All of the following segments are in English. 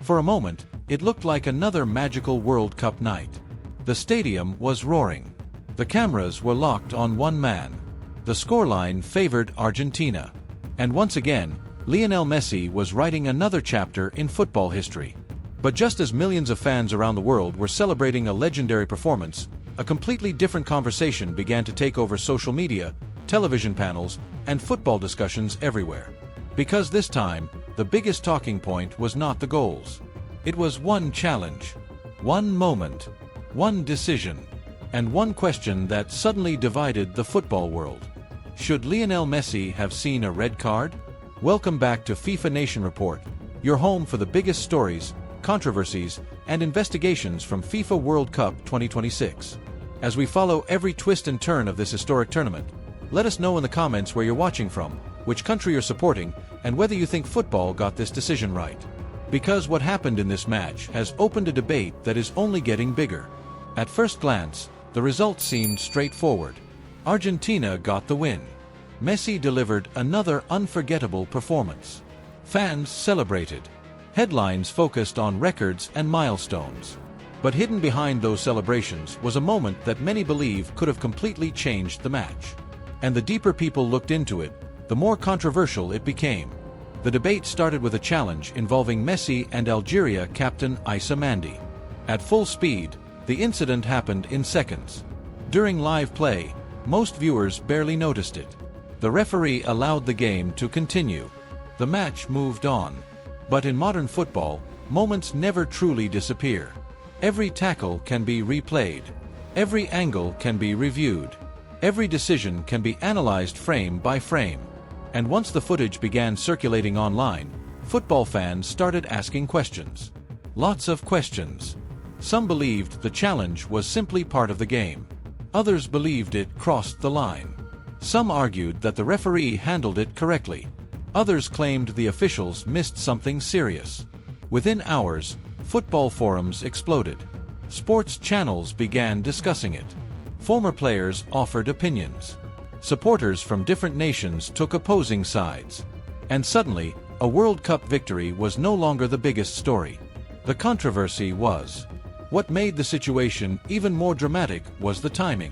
For a moment, it looked like another magical World Cup night. The stadium was roaring. The cameras were locked on one man. The scoreline favored Argentina. And once again, Lionel Messi was writing another chapter in football history. But just as millions of fans around the world were celebrating a legendary performance, a completely different conversation began to take over social media, television panels, and football discussions everywhere. Because this time, the biggest talking point was not the goals. It was one challenge, one moment, one decision, and one question that suddenly divided the football world. Should Lionel Messi have seen a red card? Welcome back to FIFA Nation Report, your home for the biggest stories, controversies, and investigations from FIFA World Cup 2026. As we follow every twist and turn of this historic tournament, let us know in the comments where you're watching from, which country you're supporting, and whether you think football got this decision right. Because what happened in this match has opened a debate that is only getting bigger. At first glance, the results seemed straightforward. Argentina got the win. Messi delivered another unforgettable performance. Fans celebrated. Headlines focused on records and milestones. But hidden behind those celebrations was a moment that many believe could have completely changed the match. And the deeper people looked into it, the more controversial it became. The debate started with a challenge involving Messi and Algeria captain Aissa Mandi. At full speed, the incident happened in seconds. During live play, most viewers barely noticed it. The referee allowed the game to continue. The match moved on. But in modern football, moments never truly disappear. Every tackle can be replayed. Every angle can be reviewed. Every decision can be analyzed frame by frame. And once the footage began circulating online, football fans started asking questions. Lots of questions. Some believed the challenge was simply part of the game. Others believed it crossed the line. Some argued that the referee handled it correctly. Others claimed the officials missed something serious. Within hours, football forums exploded. Sports channels began discussing it. Former players offered opinions. Supporters from different nations took opposing sides. And suddenly, a World Cup victory was no longer the biggest story. The controversy was. What made the situation even more dramatic was the timing.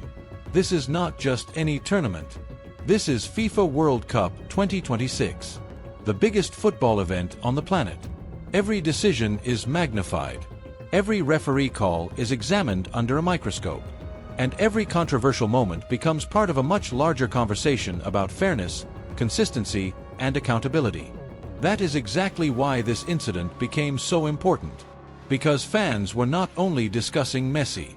This is not just any tournament. This is FIFA World Cup 2026, the biggest football event on the planet. Every decision is magnified. Every referee call is examined under a microscope. And every controversial moment becomes part of a much larger conversation about fairness, consistency, and accountability. That is exactly why this incident became so important. Because fans were not only discussing Messi,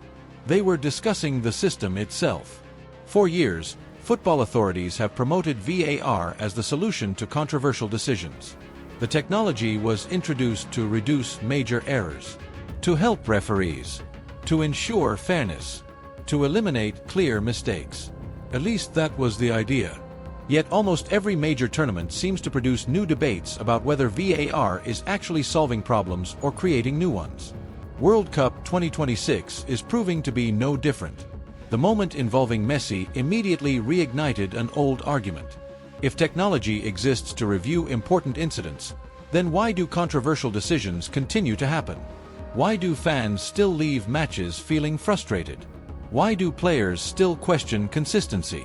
they were discussing the system itself. For years, football authorities have promoted VAR as the solution to controversial decisions. The technology was introduced to reduce major errors, to help referees, to ensure fairness, to eliminate clear mistakes. At least that was the idea. Yet almost every major tournament seems to produce new debates about whether VAR is actually solving problems or creating new ones. World Cup 2026 is proving to be no different. The moment involving Messi immediately reignited an old argument. If technology exists to review important incidents, then why do controversial decisions continue to happen? Why do fans still leave matches feeling frustrated? Why do players still question consistency?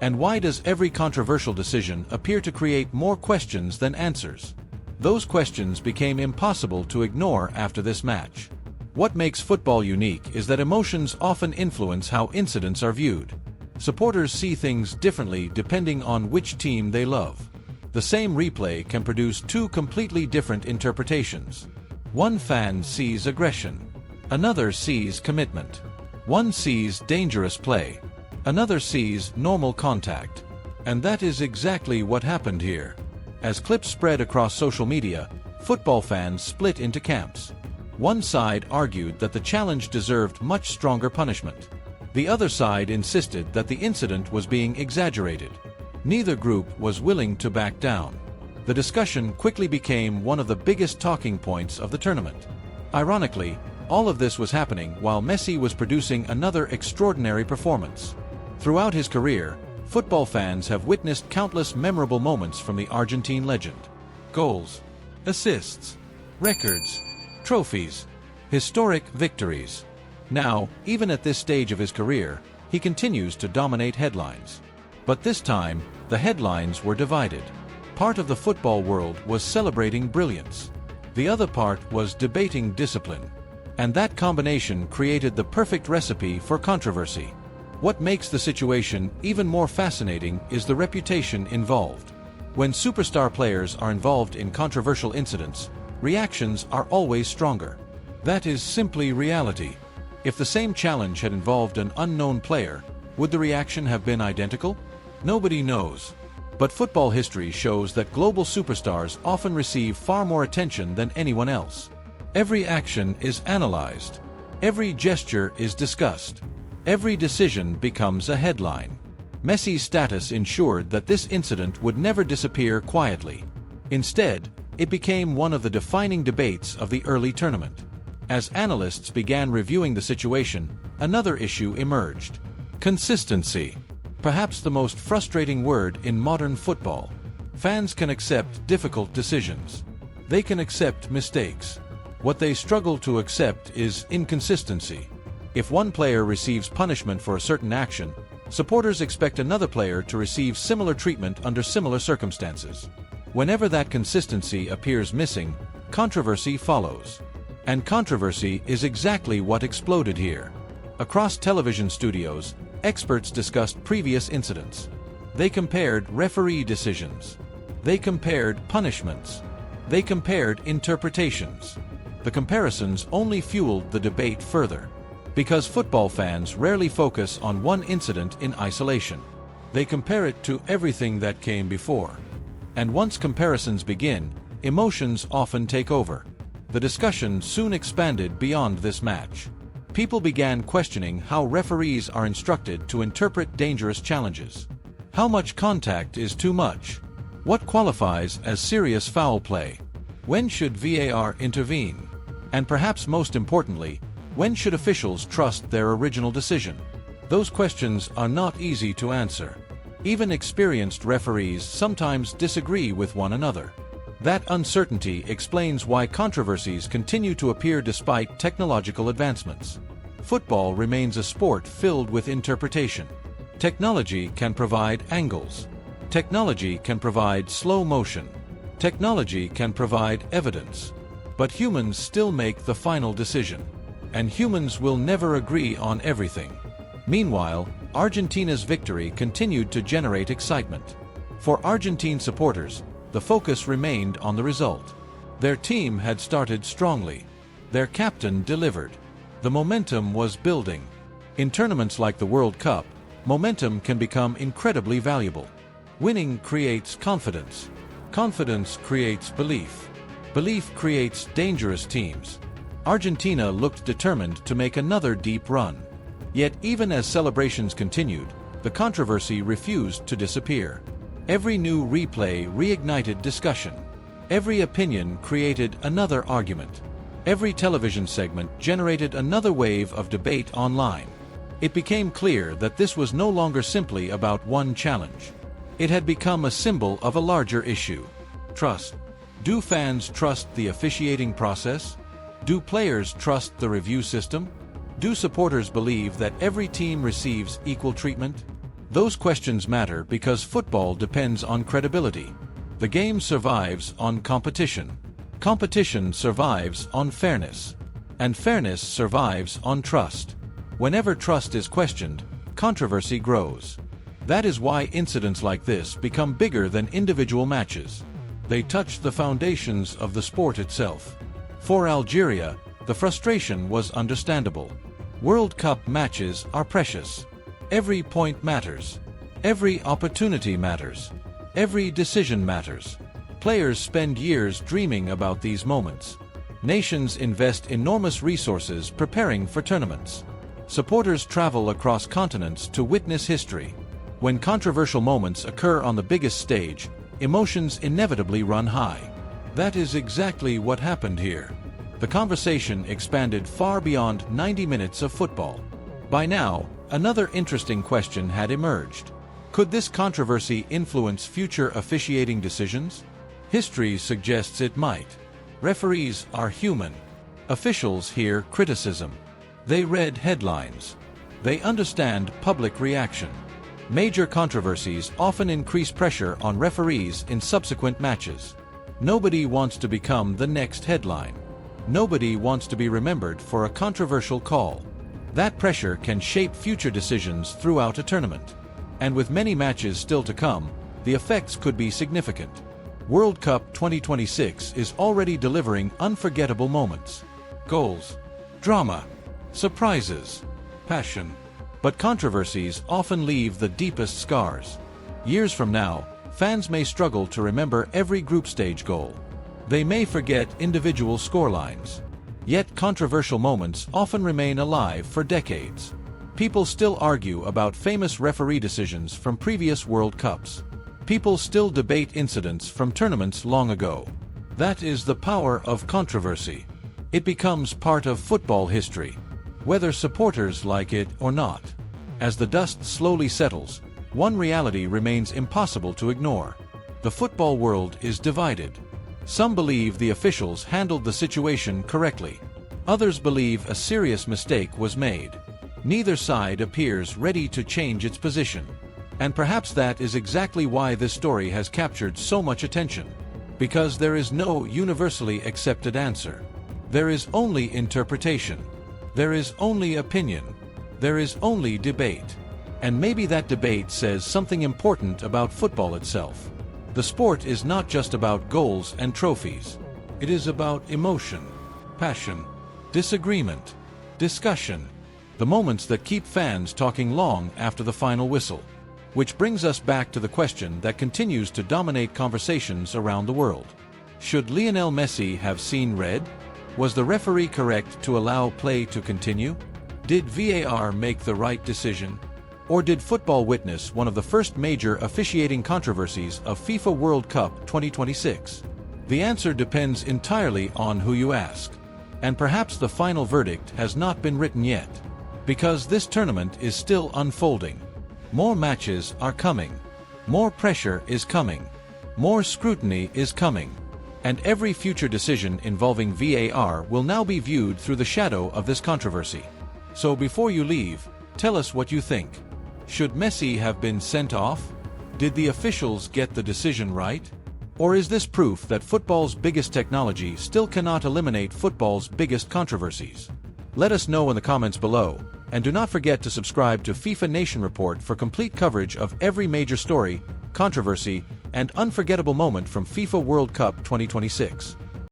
And why does every controversial decision appear to create more questions than answers? Those questions became impossible to ignore after this match. What makes football unique is that emotions often influence how incidents are viewed. Supporters see things differently depending on which team they love. The same replay can produce two completely different interpretations. One fan sees aggression. Another sees commitment. One sees dangerous play. Another sees normal contact. And that is exactly what happened here. As clips spread across social media, football fans split into camps. One side argued that the challenge deserved much stronger punishment. The other side insisted that the incident was being exaggerated. Neither group was willing to back down. The discussion quickly became one of the biggest talking points of the tournament. Ironically, all of this was happening while Messi was producing another extraordinary performance. Throughout his career, football fans have witnessed countless memorable moments from the Argentine legend. Goals, assists, records, Trophies. Historic victories. Now, even at this stage of his career, he continues to dominate headlines. But this time, the headlines were divided. Part of the football world was celebrating brilliance. The other part was debating discipline. And that combination created the perfect recipe for controversy. What makes the situation even more fascinating is the reputation involved. When superstar players are involved in controversial incidents, reactions are always stronger. That is simply reality. If the same challenge had involved an unknown player, would the reaction have been identical? Nobody knows. But football history shows that global superstars often receive far more attention than anyone else. Every action is analyzed. Every gesture is discussed. Every decision becomes a headline. Messi's status ensured that this incident would never disappear quietly. Instead, it became one of the defining debates of the early tournament. As analysts began reviewing the situation, another issue emerged. Consistency. Perhaps the most frustrating word in modern football. Fans can accept difficult decisions. They can accept mistakes. What they struggle to accept is inconsistency. If one player receives punishment for a certain action, supporters expect another player to receive similar treatment under similar circumstances. Whenever that consistency appears missing, controversy follows. And controversy is exactly what exploded here. Across television studios, experts discussed previous incidents. They compared referee decisions. They compared punishments. They compared interpretations. The comparisons only fueled the debate further. Because football fans rarely focus on one incident in isolation. They compare it to everything that came before. And once comparisons begin, emotions often take over. The discussion soon expanded beyond this match. People began questioning how referees are instructed to interpret dangerous challenges. How much contact is too much? What qualifies as serious foul play? When should VAR intervene? And perhaps most importantly, when should officials trust their original decision? Those questions are not easy to answer. Even experienced referees sometimes disagree with one another. That uncertainty explains why controversies continue to appear despite technological advancements. Football remains a sport filled with interpretation. Technology can provide angles. Technology can provide slow motion. Technology can provide evidence. But humans still make the final decision. And humans will never agree on everything. Meanwhile, Argentina's victory continued to generate excitement. For Argentine supporters, the focus remained on the result. Their team had started strongly. Their captain delivered. The momentum was building. In tournaments like the World Cup, momentum can become incredibly valuable. Winning creates confidence. Confidence creates belief. Belief creates dangerous teams. Argentina looked determined to make another deep run. Yet even as celebrations continued, the controversy refused to disappear. Every new replay reignited discussion. Every opinion created another argument. Every television segment generated another wave of debate online. It became clear that this was no longer simply about one challenge. It had become a symbol of a larger issue. Trust. Do fans trust the officiating process? Do players trust the review system? Do supporters believe that every team receives equal treatment? Those questions matter because football depends on credibility. The game survives on competition. Competition survives on fairness. And fairness survives on trust. Whenever trust is questioned, controversy grows. That is why incidents like this become bigger than individual matches. They touch the foundations of the sport itself. For Algeria, the frustration was understandable. World Cup matches are precious. Every point matters. Every opportunity matters. Every decision matters. Players spend years dreaming about these moments. Nations invest enormous resources preparing for tournaments. Supporters travel across continents to witness history. When controversial moments occur on the biggest stage, emotions inevitably run high. That is exactly what happened here. The conversation expanded far beyond 90 minutes of football. By now, another interesting question had emerged. Could this controversy influence future officiating decisions? History suggests it might. Referees are human. Officials hear criticism. They read headlines. They understand public reaction. Major controversies often increase pressure on referees in subsequent matches. Nobody wants to become the next headline. Nobody wants to be remembered for a controversial call. That pressure can shape future decisions throughout a tournament. And with many matches still to come, the effects could be significant. World Cup 2026 is already delivering unforgettable moments. Goals, drama, surprises, passion. But controversies often leave the deepest scars. Years from now, fans may struggle to remember every group stage goal. They may forget individual scorelines. Yet controversial moments often remain alive for decades. People still argue about famous referee decisions from previous World Cups. People still debate incidents from tournaments long ago. That is the power of controversy. It becomes part of football history, whether supporters like it or not. As the dust slowly settles, one reality remains impossible to ignore. The football world is divided. Some believe the officials handled the situation correctly. Others believe a serious mistake was made. Neither side appears ready to change its position. And perhaps that is exactly why this story has captured so much attention. Because there is no universally accepted answer. There is only interpretation. There is only opinion. There is only debate. And maybe that debate says something important about football itself. The sport is not just about goals and trophies. It is about emotion, passion, disagreement, discussion. The moments that keep fans talking long after the final whistle. Which brings us back to the question that continues to dominate conversations around the world. Should Lionel Messi have seen red? Was the referee correct to allow play to continue? Did VAR make the right decision? Or did football witness one of the first major officiating controversies of FIFA World Cup 2026? The answer depends entirely on who you ask. And perhaps the final verdict has not been written yet. Because this tournament is still unfolding. More matches are coming. More pressure is coming. More scrutiny is coming. And every future decision involving VAR will now be viewed through the shadow of this controversy. So before you leave, tell us what you think. Should Messi have been sent off? Did the officials get the decision right? Or is this proof that football's biggest technology still cannot eliminate football's biggest controversies? Let us know in the comments below, and do not forget to subscribe to FIFA Nation Report for complete coverage of every major story, controversy, and unforgettable moment from FIFA World Cup 2026.